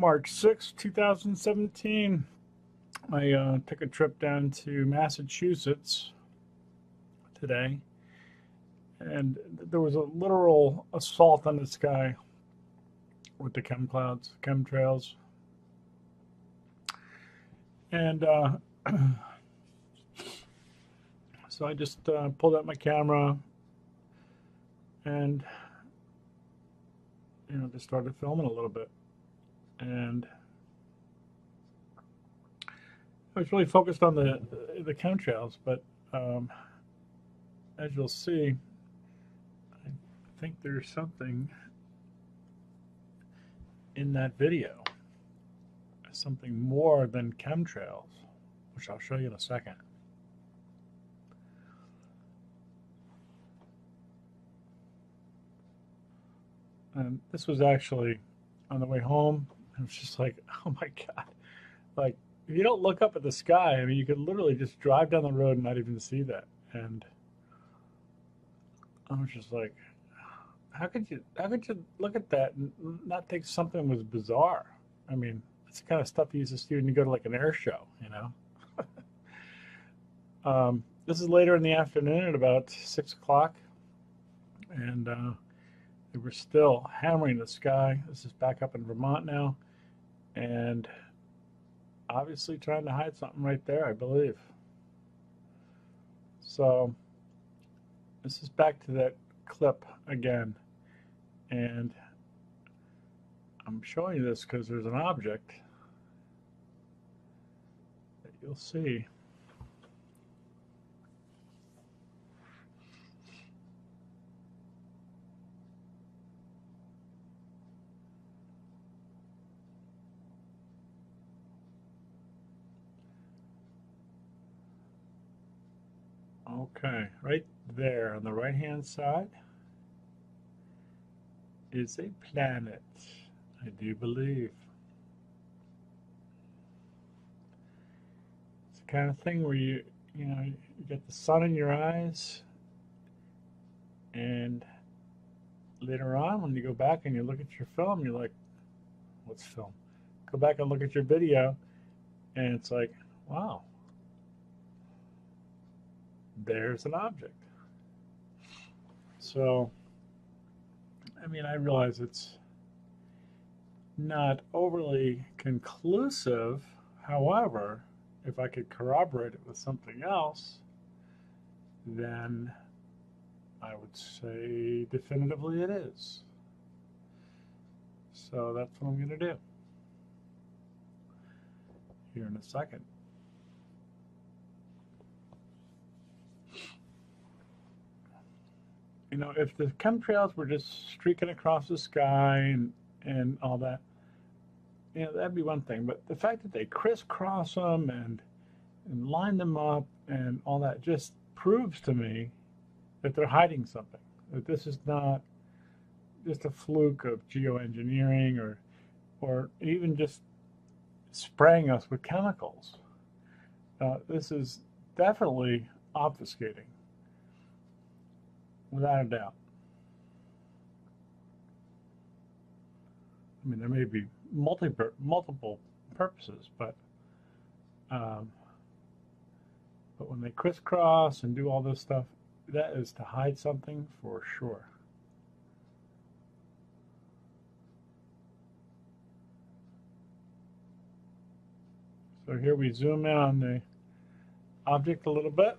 March 6, 2017. I took a trip down to Massachusetts today, and there was a literal assault on the sky with the chemtrails. And so I just pulled out my camera and just started filming a little bit. And I was really focused on the chemtrails, but as you'll see, I think there's something in that video, something more than chemtrails, which I'll show you in a second. And this was actually on the way home. I was just like, oh my God. Like, if you don't look up at the sky, I mean, you could literally just drive down the road and not even see that. And I was just like, how could you look at that and not think something was bizarre? I mean, it's the kind of stuff you used to see when you go to like an air show, you know? This is later in the afternoon at about 6 o'clock. And they were still hammering the sky. This is back up in Vermont now. And obviously trying to hide something right there, I believe. So this is back to that clip again. And I'm showing you this because there's an object that you'll see. Okay, right there on the right-hand side is a planet, I do believe. It's the kind of thing where you get the sun in your eyes, and later on when you go back and you look at your film, you're like, what's film? Go back and look at your video, and it's like, wow. There's an object. So, I mean, I realize it's not overly conclusive. However, if I could corroborate it with something else, then I would say definitively it is. So that's what I'm going to do here in a second. You know, if the chemtrails were just streaking across the sky and all that, that'd be one thing. But the fact that they crisscross them and line them up and all that just proves to me that they're hiding something. That this is not just a fluke of geoengineering or even just spraying us with chemicals. This is definitely obfuscating. Without a doubt. I mean, there may be multiple purposes, but when they crisscross and do all this stuff, that is to hide something for sure. So here we zoom in on the object a little bit.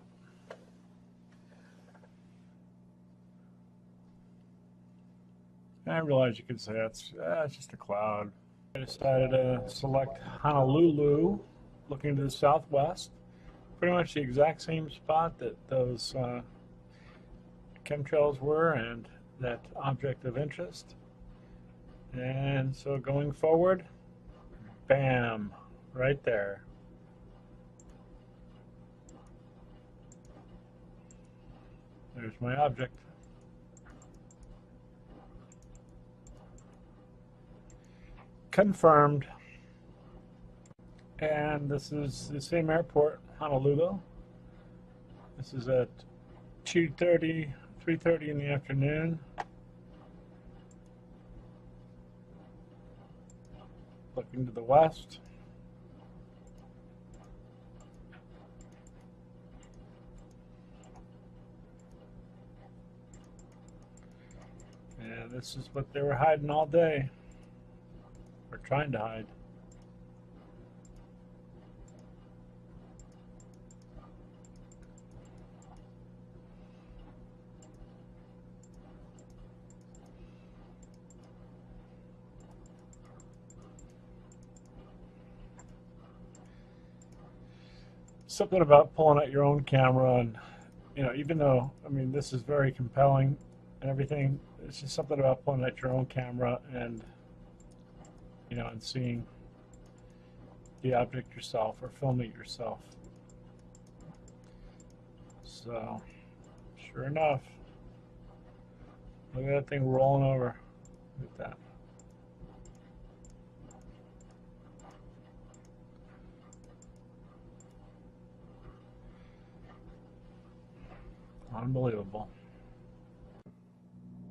I realize you could say it's just a cloud. I decided to select Honolulu, looking to the southwest. Pretty much the exact same spot that those chemtrails were and that object of interest. And so going forward, bam, right there. There's my object. Confirmed. And this is the same airport, Honolulu. This is at 2:30, 3:30 in the afternoon. looking to the west. And this is what they were hiding all day, or trying to hide. Something about pulling out your own camera, and even though, I mean, this is very compelling and everything, it's just something about pulling out your own camera and and seeing the object yourself or filming it yourself. So sure enough, look at that thing rolling over. Look at that. Unbelievable.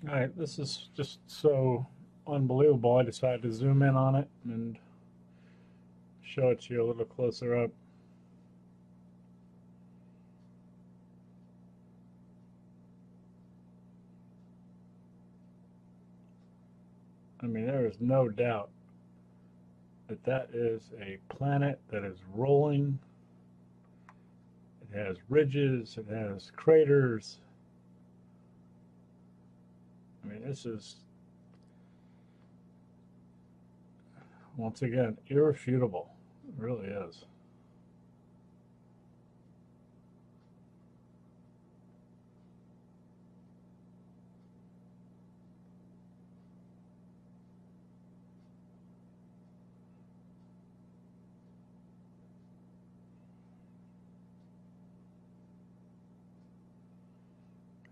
All right, this is just so unbelievable. I decided to zoom in on it and show it to you a little closer up. I mean, there is no doubt that that is a planet that is rolling. It has ridges, it has craters. I mean, this is, once again, irrefutable. It really is.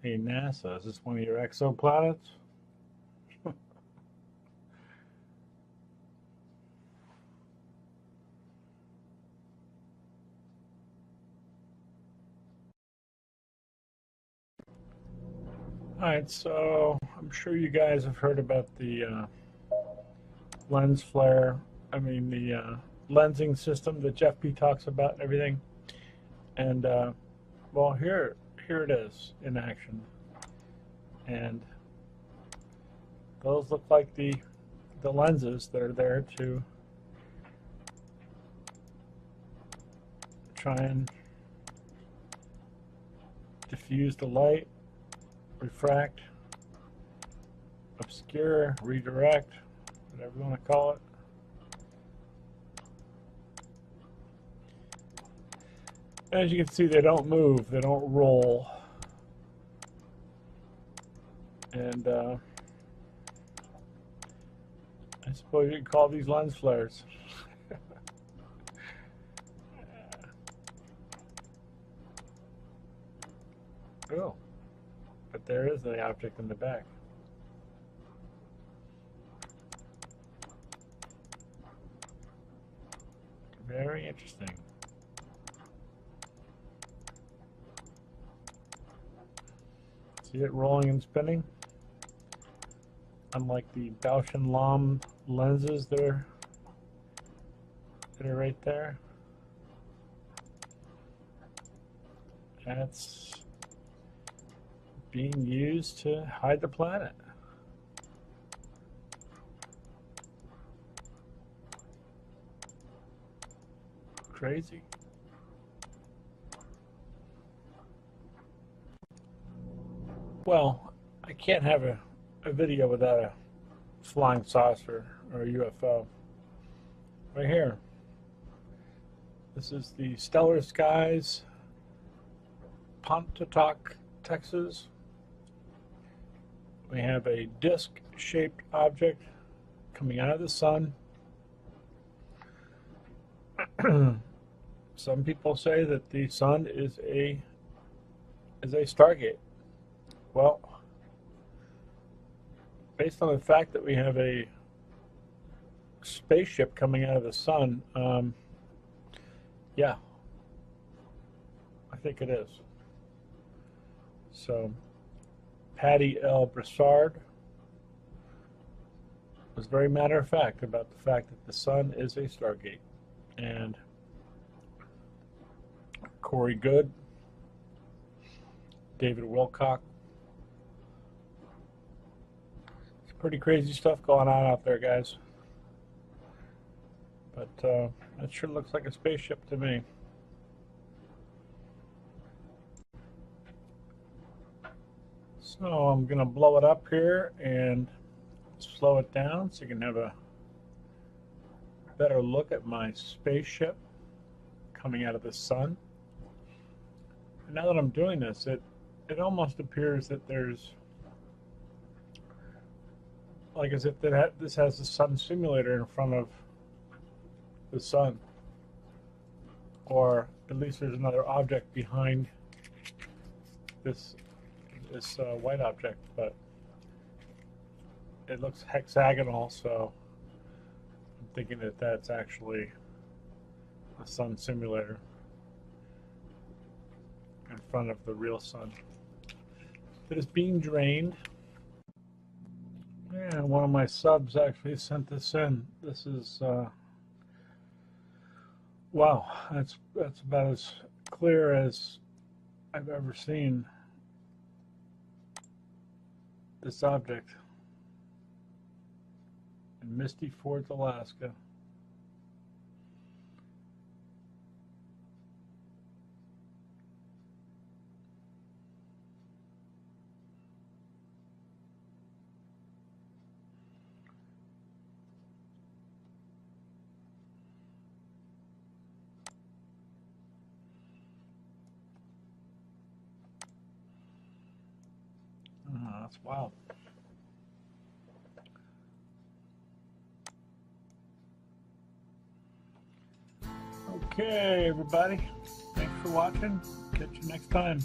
Hey, NASA, is this one of your exoplanets? Alright, so I'm sure you guys have heard about the lens flare. I mean, the lensing system that Jeff P talks about and everything. And, well, here it is in action. And those look like the lenses that are there to try and diffuse the light, refract, obscure, redirect, whatever you want to call it. As you can see, they don't move, they don't roll. And I suppose you could call these lens flares. Oh, but there is the object in the back. Very interesting. See it rolling and spinning? Unlike the Bausch and Lomb lenses that are right there. That's being used to hide the planet. Crazy. Well, I can't have a video without a flying saucer or a UFO. Right here. This is the Stellar Skies, Pontotoc, Texas. We have a disc-shaped object coming out of the sun. Some people say that the sun is a Stargate. Well, based on the fact that we have a spaceship coming out of the sun, yeah, I think it is. So, Patty L. Broussard was very matter of fact about the fact that the sun is a stargate. And Corey Good, David Wilcock. It's pretty crazy stuff going on out there, guys. But that sure looks like a spaceship to me. So I'm going to blow it up here and slow it down so you can have a better look at my spaceship coming out of the sun. And now that I'm doing this, it almost appears that there's, like as if this has a sun simulator in front of the sun, or at least there's another object behind this white object, but it looks hexagonal, so I'm thinking that that's actually a sun simulator in front of the real sun that is being drained. And one of my subs actually sent this in. This is wow, that's about as clear as I've ever seen this object in Misty Fort, Alaska. That's wild. Okay, everybody. Thanks for watching. Catch you next time.